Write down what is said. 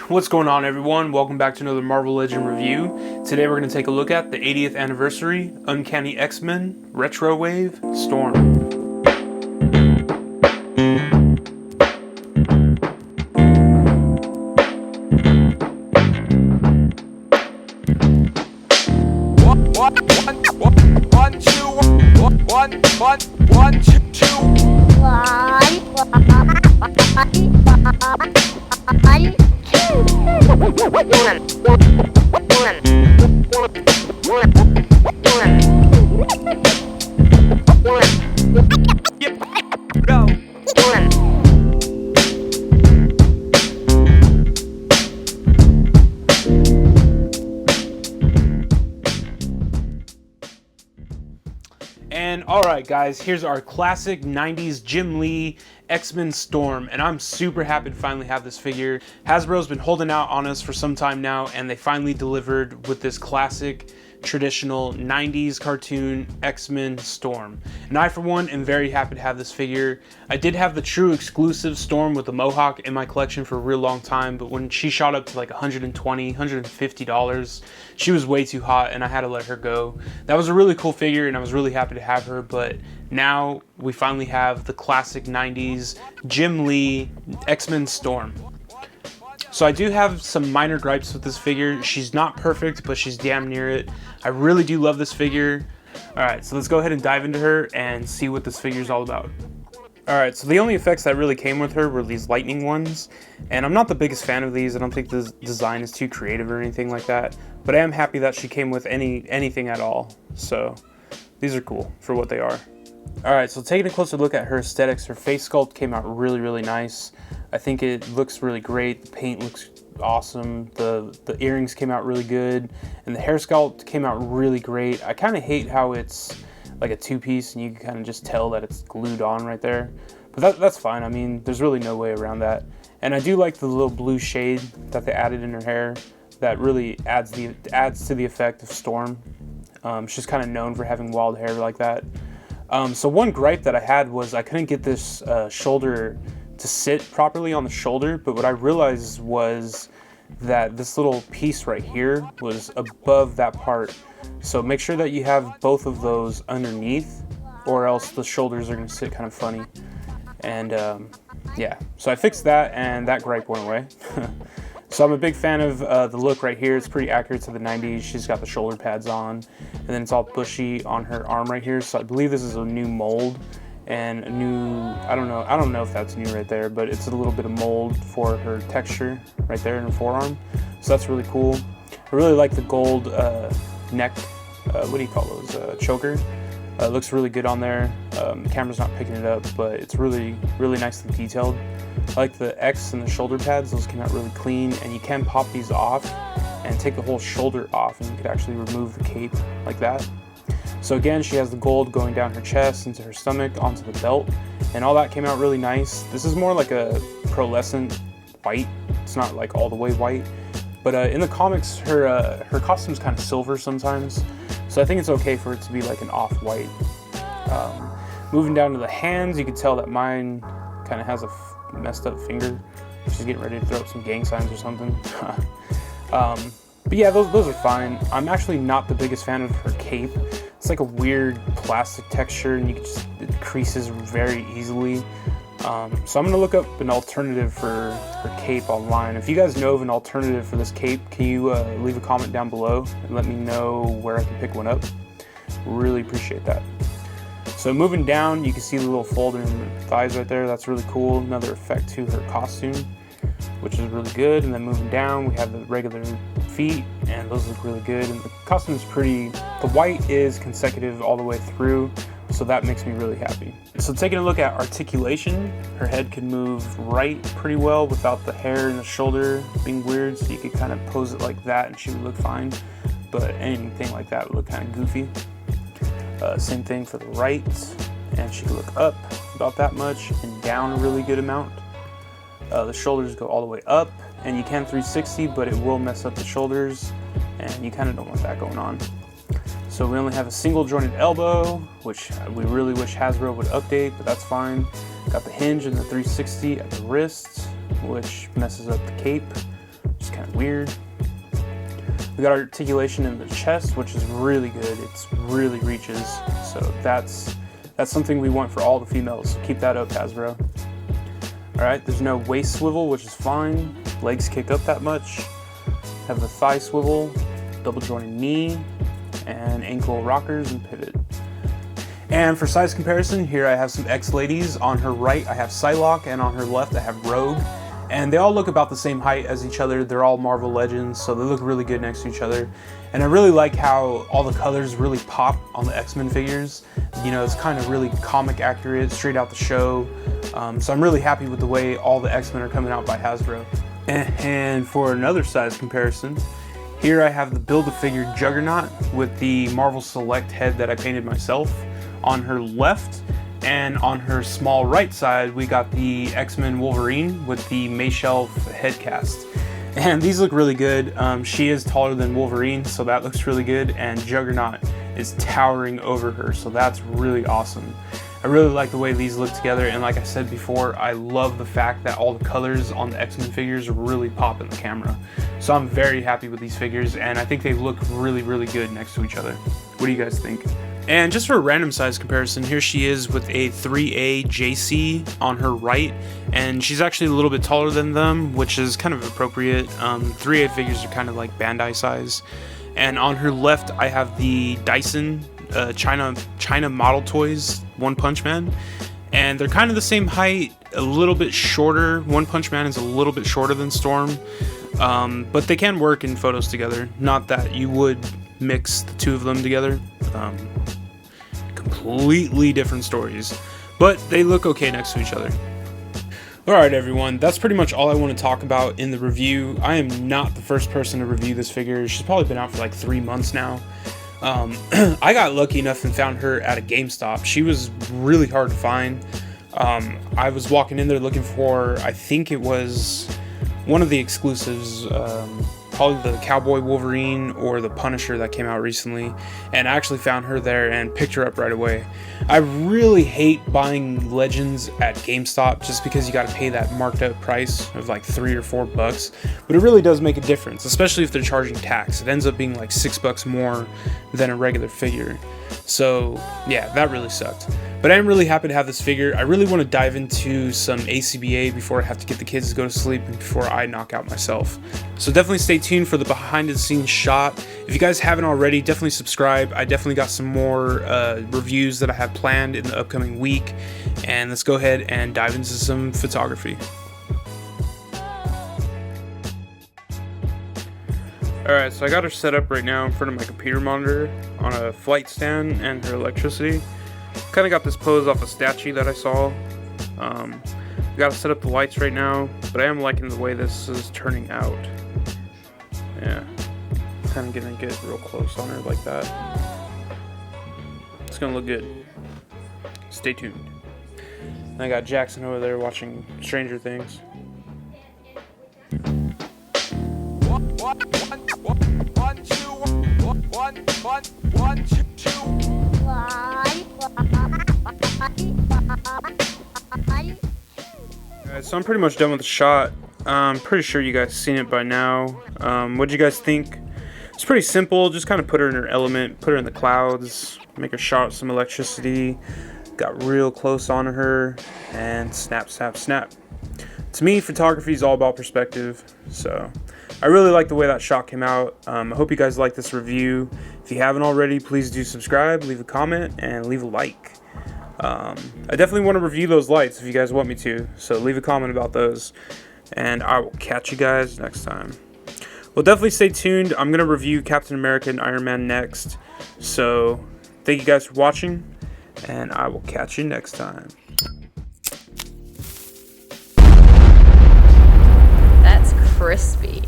What's going on, everyone? Welcome back to another Marvel Legend review. Today we're going to take a look at the 80th anniversary Uncanny X-Men Retro Wave Storm. One, two. And alright guys, here's our classic 90s Jim Lee X-Men Storm, and I'm super happy to finally have this figure. Hasbro's been holding out on us for some time now, and they finally delivered with this classic traditional 90s cartoon X-Men Storm. And I, for one, am very happy to have this figure. I did have the true exclusive Storm with the Mohawk in my collection for a real long time, but when she shot up to like $120, $150, she was way too hot and I had to let her go. That was a really cool figure and I was really happy to have her, but now we finally have the classic 90s Jim Lee X-Men Storm. So I do have some minor gripes with this figure. She's not perfect, but she's damn near it. I really do love this figure. Alright, so let's go ahead and dive into her and see what this figure is all about. Alright, so the only effects that really came with her were these lightning ones, and I'm not the biggest fan of these. I don't think the design is too creative or anything like that, but I am happy that she came with anything at all. So these are cool for what they are. Alright, so taking a closer look at her aesthetics, her face sculpt came out really nice. I think it looks really great. The paint looks awesome. The earrings came out really good, and the hair sculpt came out really great. I kind of hate how it's like a two-piece and you can kind of just tell that it's glued on right there, but that's fine. I mean, there's really no way around that. And I do like the little blue shade that they added in her hair. That really adds to the effect of Storm. She's kind of known for having wild hair like that. So one gripe that I had was I couldn't get this shoulder to sit properly on the shoulder, but what I realized was that this little piece right here was above that part. So make sure that you have both of those underneath, or else the shoulders are going to sit kind of funny. And yeah, so I fixed that and that gripe went away. So I'm a big fan of the look right here. It's pretty accurate to the 90s. She's got the shoulder pads on, and then it's all bushy on her arm right here. So I believe this is a new mold and a new, I don't know if that's new right there, but it's a little bit of mold for her texture right there in her forearm. So that's really cool. I really like the gold neck, what do you call those, choker. It looks really good on there. The camera's not picking it up, but it's really nicely detailed. I like the X and the shoulder pads. Those came out really clean, and you can pop these off and take the whole shoulder off, and you could actually remove the cape like that. So again, she has the gold going down her chest, into her stomach, onto the belt, and all that came out really nice. This is more like a pearlescent white. It's not like all the way white, but in the comics, her costume's kind of silver sometimes, so I think it's okay for it to be like an off-white. Moving down to the hands, you can tell that mine kind of has a messed up finger. She's getting ready to throw up some gang signs or something. But yeah, those are fine. I'm actually not the biggest fan of her cape. It's like a weird plastic texture, and it creases very easily. So I'm gonna look up an alternative for her cape online. If you guys know of an alternative for this cape, can you leave a comment down below and let me know where I can pick one up? Really appreciate that. So moving down, you can see the little fold in her thighs right there. That's really cool. Another effect to her costume, which is really good. And then moving down, we have the regular feet, and those look really good. And the costume is the white is consecutive all the way through, so that makes me really happy. So taking a look at articulation, her head can move right pretty well without the hair and the shoulder being weird, so you could kind of pose it like that and she would look fine, but anything like that would look kind of goofy. Same thing for the right, and she can look up about that much and down a really good amount. The shoulders go all the way up, and you can 360, but it will mess up the shoulders, and you kind of don't want that going on. So we only have a single jointed elbow, which we really wish Hasbro would update, but that's fine. Got the hinge and the 360 at the wrist, which messes up the cape. is kind of weird. We got articulation in the chest, which is really good. It's really reaches, so that's something we want for all the females. So keep that up, Hasbro. All right, there's no waist swivel, which is fine. Legs kick up that much. Have the thigh swivel, double jointed knee, and ankle rockers and pivot. And for size comparison, here I have some X-Ladies. On her right, I have Psylocke, and on her left, I have Rogue. And they all look about the same height as each other. They're all Marvel Legends, so they look really good next to each other. And I really like how all the colors really pop on the X-Men figures. You know, it's kind of really comic accurate, straight out the show. So I'm really happy with the way all the X-Men are coming out by Hasbro. And for another size comparison, here I have the Build-A-Figure Juggernaut with the Marvel Select head that I painted myself. On her left, and on her small right side, we got the X-Men Wolverine with the Mayshell head cast. And these look really good. She is taller than Wolverine, so that looks really good. And Juggernaut is towering over her, so that's really awesome. I really like the way these look together, and like I said before, I love the fact that all the colors on the X-Men figures really pop in the camera. So I'm very happy with these figures, and I think they look really, really good next to each other. What do you guys think? And just for a random size comparison, here she is with a 3A JC on her right, and she's actually a little bit taller than them, which is kind of appropriate. 3A figures are kind of like Bandai size. And on her left, I have the Dyson China Model Toys One Punch Man, and they're kind of the same height, a little bit shorter. One Punch Man is a little bit shorter than Storm, but they can work in photos together. Not that you would mix the two of them together. Completely different stories, but they look okay next to each other. Alright everyone, that's pretty much all I want to talk about in the review. I am not the first person to review this figure. She's probably been out for like 3 months now. I got lucky enough and found her at a GameStop. She was really hard to find. I was walking in there looking for, I think it was one of the exclusives, probably the Cowboy Wolverine or the Punisher that came out recently, and I actually found her there and picked her up right away. I really hate buying Legends at GameStop just because you got to pay that marked up price of like $3 or $4, but it really does make a difference, especially if they're charging tax. It ends up being like $6 more than a regular figure. So yeah, that really sucked. But I'm really happy to have this figure. I really want to dive into some ACBA before I have to get the kids to go to sleep and before I knock out myself. So definitely stay tuned for the behind the scenes shot. If you guys haven't already, definitely subscribe. I definitely got some more reviews that I have planned in the upcoming week. And let's go ahead and dive into some photography. Alright, so I got her set up right now in front of my computer monitor on a flight stand and her electricity. Kind of got this pose off a statue that I saw. Got to set up the lights right now, but I am liking the way this is turning out. Yeah, kind of gonna get real close on her like that. It's gonna look good. Stay tuned. And I got Jackson over there watching Stranger Things. One, two. Alright, so I'm pretty much done with the shot. I'm pretty sure you guys seen it by now. What'd you guys think? It's pretty simple. Just kind of put her in her element, put her in the clouds, make her shot with some electricity. Got real close on her, and snap, snap, snap. To me, photography is all about perspective, so I really like the way that shot came out. I hope you guys like this review. If you haven't already, please do subscribe, leave a comment, and leave a like. I definitely want to review those lights if you guys want me to, so leave a comment about those, and I will catch you guys next time. Well, definitely stay tuned. I'm going to review Captain America and Iron Man next, so thank you guys for watching, and I will catch you next time. That's crispy.